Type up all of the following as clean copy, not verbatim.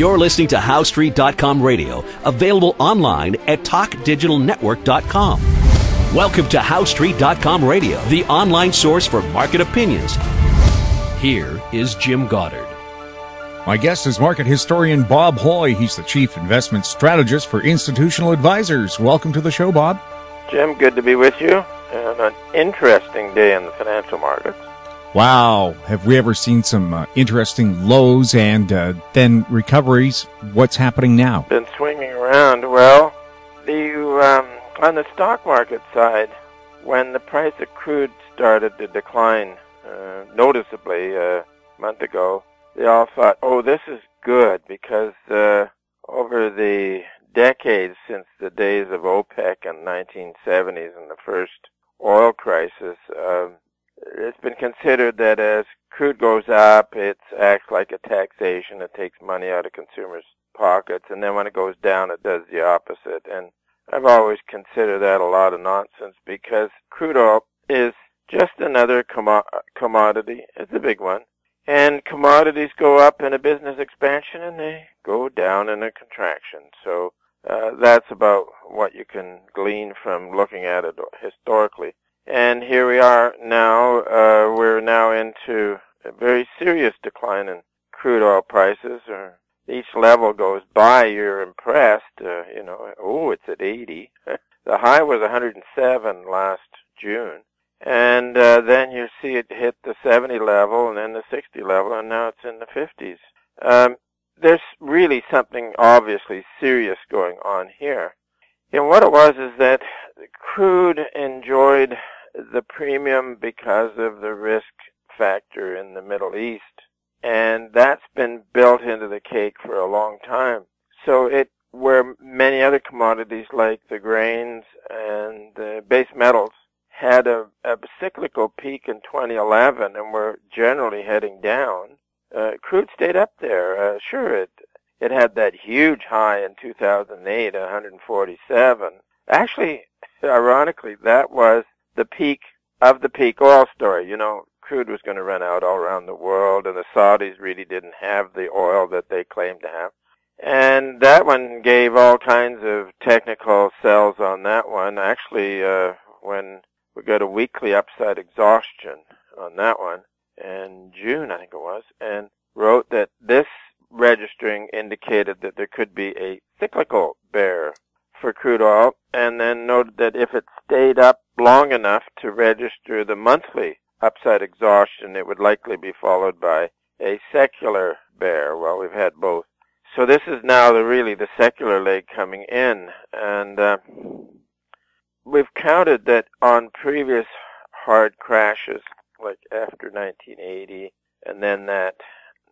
You're listening to HowStreet.com radio, available online at TalkDigitalNetwork.com. Welcome to HowStreet.com radio, the online source for market opinions. Here is Jim Goddard. My guest is market historian Bob Hoye. He's the chief investment strategist for Institutional Advisors. Welcome to the show, Bob. Jim, good to be with you. And an interesting day in the financial markets. Wow. Have we ever seen some interesting lows and then recoveries? What's happening now? Been swinging around. Well, on the stock market side, when the price of crude started to decline noticeably a month ago, they all thought, oh, this is good, because over the decades since the days of OPEC in the 1970s and the first oil crisis, it's been considered that as crude goes up, it acts like a taxation. It takes money out of consumers' pockets, and then when it goes down, it does the opposite. And I've always considered that a lot of nonsense, because crude oil is just another commodity. It's a big one. And commodities go up in a business expansion, and they go down in a contraction. So that's about what you can glean from looking at it historically. And here we are now. We're now into a very serious decline in crude oil prices. Each level goes by, you're impressed. It's at 80. The high was 107 last June. And then you see it hit the 70 level and then the 60 level, and now it's in the 50s. There's really something obviously serious going on here. And what it was is that crude enjoyed the premium because of the risk factor in the Middle East, and that's been built into the cake for a long time. So where many other commodities like the grains and the base metals had a cyclical peak in 2011 and were generally heading down, crude stayed up there. Sure, it had that huge high in 2008, 147. Actually, ironically, that was the peak of the peak oil story. Crude was going to run out all around the world, and the Saudis really didn't have the oil that they claimed to have. And that one gave all kinds of technical sells on that one. Actually, when we got a weekly upside exhaustion on that one in June, I think it was, and wrote that this registering indicated that there could be a cyclical bear for crude oil, and then noted that if it stayed up long enough to register the monthly upside exhaustion, it would likely be followed by a secular bear. Well, we've had both. So this is now really the secular leg coming in, and we've counted that on previous hard crashes, like after 1980, and then that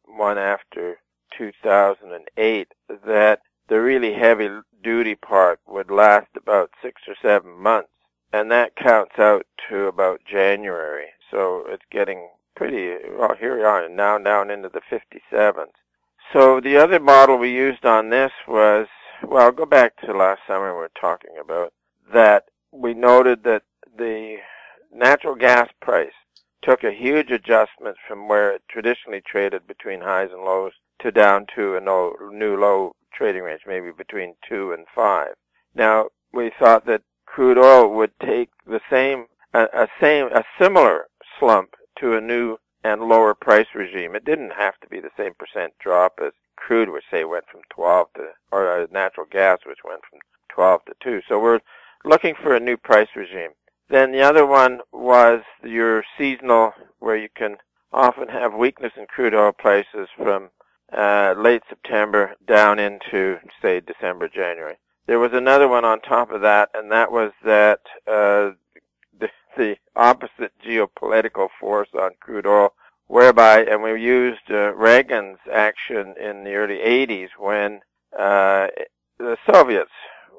one after 2008, that the really heavy-duty part would last about 6 or 7 months, and that counts out to about January. So it's getting pretty, well, here we are now down into the 57s. So the other model we used on this was, well, go back to last summer we were talking about, that we noted that the natural gas price took a huge adjustment from where it traditionally traded between highs and lows to down to a new low trading range, maybe between 2 and 5. Now, we thought that crude oil would take a similar slump to a new and lower price regime. It didn't have to be the same percent drop as crude, which say went from 12 to, or natural gas, which went from 12 to 2. So we're looking for a new price regime. Then the other one was your seasonal, where you can often have weakness in crude oil prices from late September down into, say, December, January. There was another one on top of that, and that was that the opposite geopolitical force on crude oil, whereby, and we used Reagan's action in the early 80s when the Soviets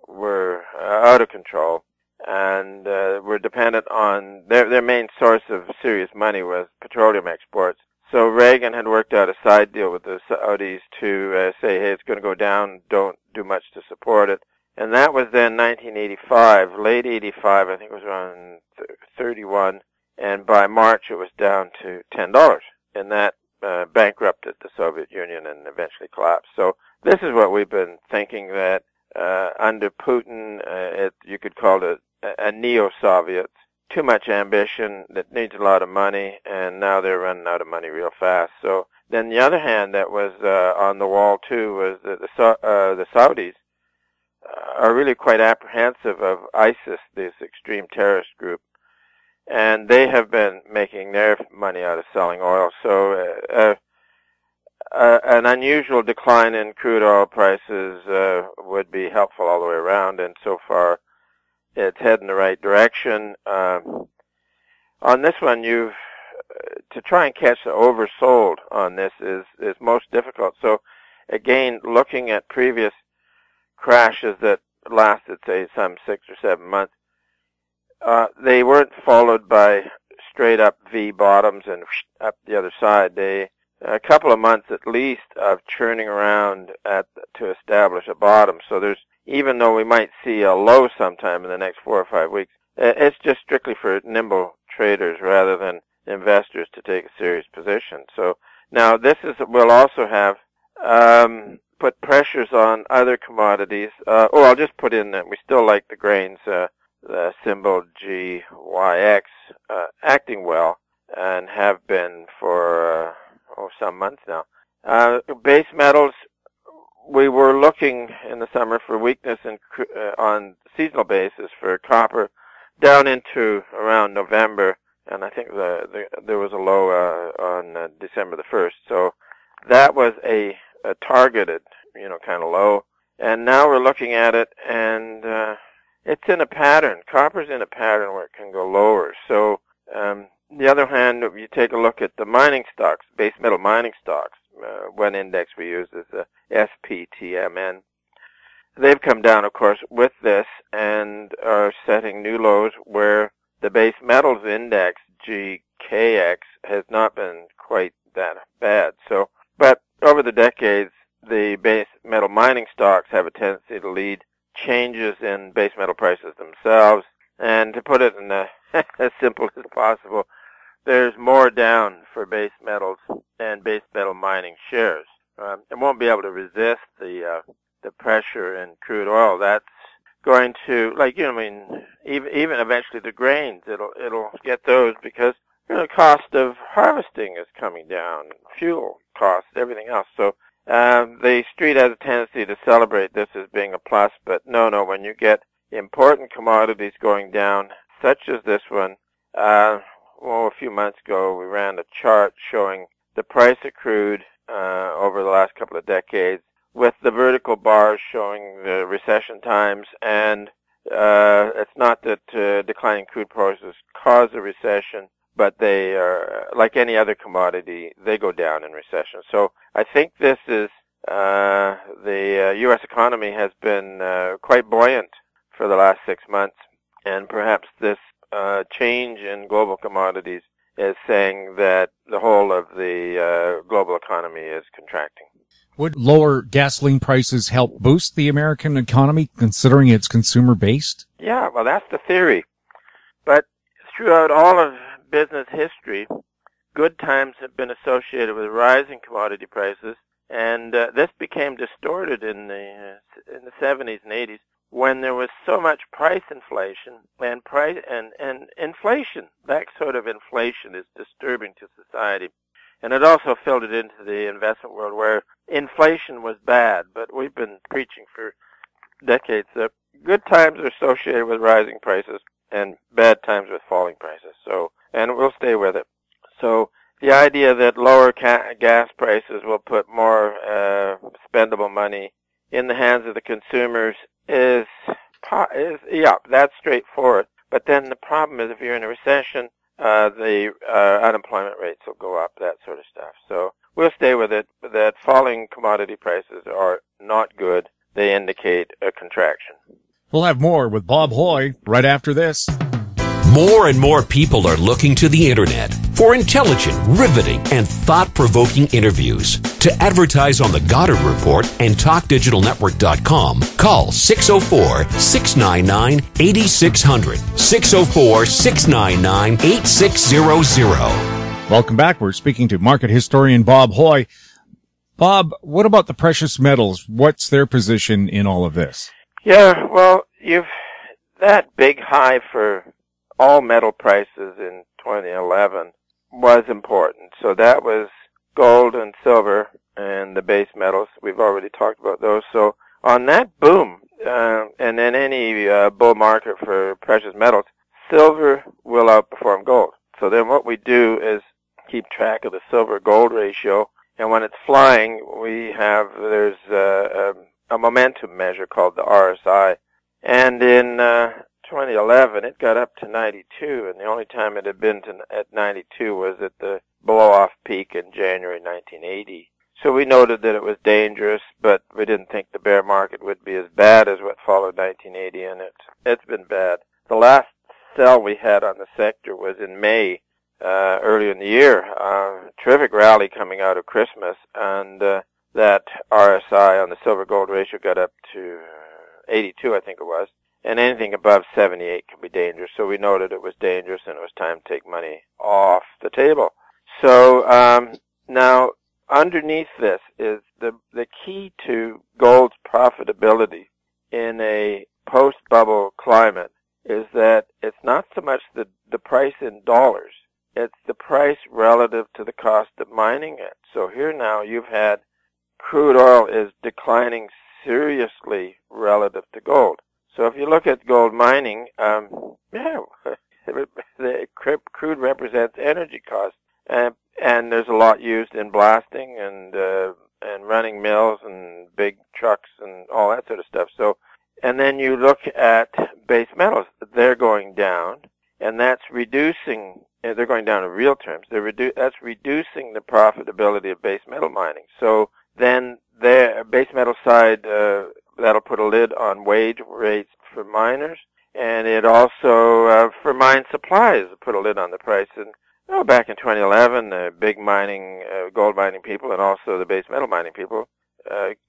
were out of control and were dependent on, their main source of serious money was petroleum exports. So Reagan had worked out a side deal with the Saudis to say, hey, it's going to go down, don't do much to support it. And that was then 1985, late 85, I think it was around 31, and by March it was down to $10. And that bankrupted the Soviet Union and eventually collapsed. So this is what we've been thinking, that under Putin, you could call it a neo-Soviet. Too much ambition that needs a lot of money, and now they're running out of money real fast. So then the other hand that was on the wall too was that the Saudis are really quite apprehensive of ISIS, this extreme terrorist group, and they have been making their money out of selling oil. So an unusual decline in crude oil prices would be helpful all the way around, and so far it's heading the right direction. On this one, to try and catch the oversold on this is most difficult. So again, looking at previous crashes that lasted, say, some 6 or 7 months, they weren't followed by straight up V bottoms and up the other side. A couple of months at least of churning around to establish a bottom. So even though we might see a low sometime in the next 4 or 5 weeks, it's just strictly for nimble traders rather than investors to take a serious position. So now will also have put pressures on other commodities. I'll just put in that we still like the grains, the symbol GYX, acting well and have been for some months now. Base metals, we were looking in the summer for weakness on seasonal basis for copper down into around November, and I think there was a low on December the 1st. So that was a targeted, kind of low. And now we're looking at it, and it's in a pattern. Copper's in a pattern where it can go lower. So the other hand, if you take a look at the mining stocks, base metal mining stocks, one index we use is the SPTMN. They've come down, of course, with this and are setting new lows where the base metals index, GKX, has not been quite that bad. So, but over the decades, the base metal mining stocks have a tendency to lead changes in base metal prices themselves. And to put it in as simple as possible, there's more down for base metals and base metal mining shares. It won't be able to resist the pressure in crude oil. That's going to, even eventually the grains, it'll get those because the cost of harvesting is coming down, fuel costs, everything else. So the street has a tendency to celebrate this as being a plus, but no, when you get important commodities going down, such as this one, a few months ago we ran a chart showing the price of crude over the last couple of decades, with the vertical bars showing the recession times, and it's not that declining crude prices cause a recession, but they are, like any other commodity, they go down in recession. So I think this is, the U.S. economy has been quite buoyant for the last 6 months, and perhaps this change in global commodities is saying that the whole of the global economy is contracting. Would lower gasoline prices help boost the American economy, considering it's consumer-based? Yeah, well, that's the theory. But throughout all of business history, good times have been associated with rising commodity prices, and this became distorted in the 70s and 80s when there was so much price inflation, and inflation, that sort of inflation is disturbing to society. And it also filtered into the investment world where inflation was bad, but we've been preaching for decades that good times are associated with rising prices and bad times with falling prices. So, and we'll stay with it. So the idea that lower gas prices will put more spendable money in the hands of the consumers is that's straightforward. But then the problem is if you're in a recession, the unemployment rates will go up, that sort of stuff. So we'll stay with it, that falling commodity prices are not good. They indicate a contraction. We'll have more with Bob Hoye right after this. More and more people are looking to the internet for intelligent, riveting, and thought-provoking interviews. To advertise on the Goddard Report and TalkDigitalNetwork.com, call 604-699-8600, 604-699-8600. Welcome back. We're speaking to market historian Bob Hoye. Bob, what about the precious metals? What's their position in all of this? Yeah, well, that big high for all metal prices in 2011 was important. So that was gold and silver and the base metals. We've already talked about those. So on that boom, and in any bull market for precious metals, silver will outperform gold. So then what we do is keep track of the silver-gold ratio, and when it's flying, there's a momentum measure called the RSI. And in 2011, it got up to 92, and the only time it had been at 92 was at the blow-off peak in January 1980. So we noted that it was dangerous, but we didn't think the bear market would be as bad as what followed 1980, and it's been bad. The last sell we had on the sector was in May, earlier in the year. Terrific rally coming out of Christmas, and that RSI on the silver-gold ratio got up to 82, I think it was. And anything above 78 can be dangerous. So we noted it was dangerous and it was time to take money off the table. So now underneath this is the key to gold's profitability in a post-bubble climate is that it's not so much the price in dollars. It's the price relative to the cost of mining it. So here now you've had crude oil is declining seriously relative to gold. So if you look at gold mining, the crude represents energy costs, and there's a lot used in blasting and running mills and big trucks and all that sort of stuff. So, and then you look at base metals; they're going down, and that's reducing. They're going down in real terms. That's reducing the profitability of base metal mining. So then, the base metal side. That'll put a lid on wage rates for miners, and it also, for mine supplies, put a lid on the price. And back in 2011, the big mining, gold mining people, and also the base metal mining people,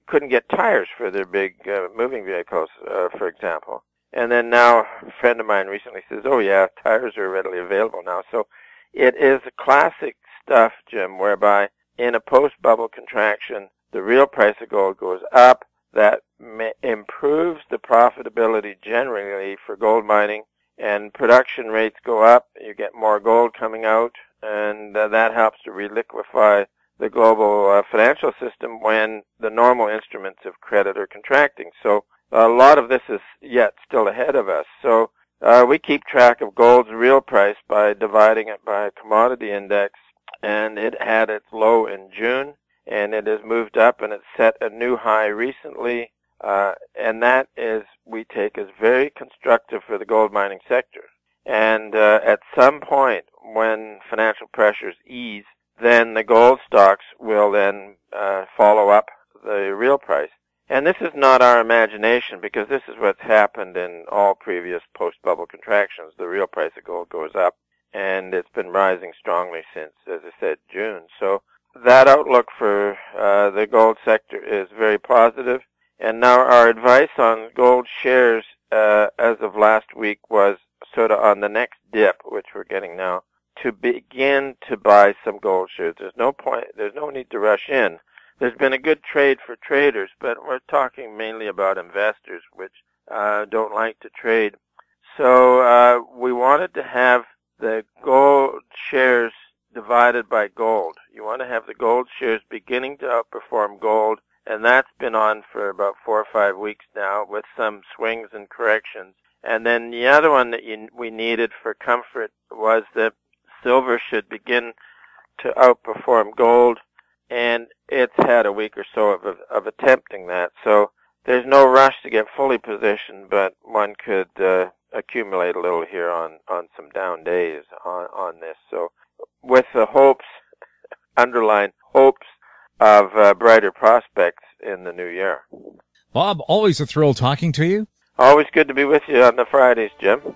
couldn't get tires for their big moving vehicles, for example. And then now, a friend of mine recently says, "Oh yeah, tires are readily available now." So it is classic stuff, Jim, whereby in a post-bubble contraction, the real price of gold goes up. That improves the profitability generally for gold mining, and production rates go up. You get more gold coming out, and that helps to reliquefy the global financial system when the normal instruments of credit are contracting. So a lot of this is yet still ahead of us. So we keep track of gold's real price by dividing it by a commodity index, and it had its low in June. And it has moved up, and it's set a new high recently, and that is we take as very constructive for the gold mining sector. And at some point, when financial pressures ease, then the gold stocks will then follow up the real price. And this is not our imagination, because this is what's happened in all previous post-bubble contractions. The real price of gold goes up, and it's been rising strongly since, as I said, June. So that outlook for the gold sector is very positive. And now our advice on gold shares as of last week was sort of on the next dip, which we're getting now, to begin to buy some gold shares. There's no need to rush in. There's been a good trade for traders, but we're talking mainly about investors, which don't like to trade. So we wanted to have the gold shares divided by gold. You want to have the gold shares beginning to outperform gold, and that's been on for about 4 or 5 weeks now with some swings and corrections. And then the other one that we needed for comfort was that silver should begin to outperform gold, and it's had a week or so of attempting that. So there's no rush to get fully positioned, but one could accumulate a little here on some down days on this. So with the hopes, underline hopes, of brighter prospects in the new year. Bob, always a thrill talking to you. Always good to be with you on the Fridays, Jim.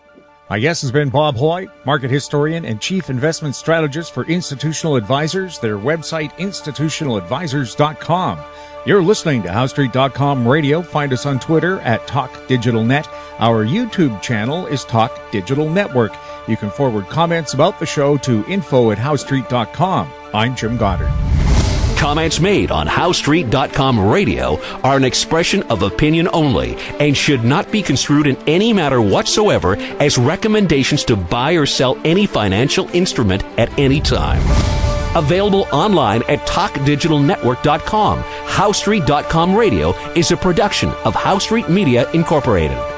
My guest has been Bob Hoye, market historian and chief investment strategist for Institutional Advisors. Their website, institutionaladvisors.com. You're listening to HowStreet.com radio. Find us on Twitter at TalkDigitalNet. Our YouTube channel is Talk Digital Network. You can forward comments about the show to info@HowStreet.com. I'm Jim Goddard. Comments made on HowStreet.com radio are an expression of opinion only and should not be construed in any matter whatsoever as recommendations to buy or sell any financial instrument at any time. Available online at TalkDigitalNetwork.com. HowStreet.com radio is a production of HowStreet Media Incorporated.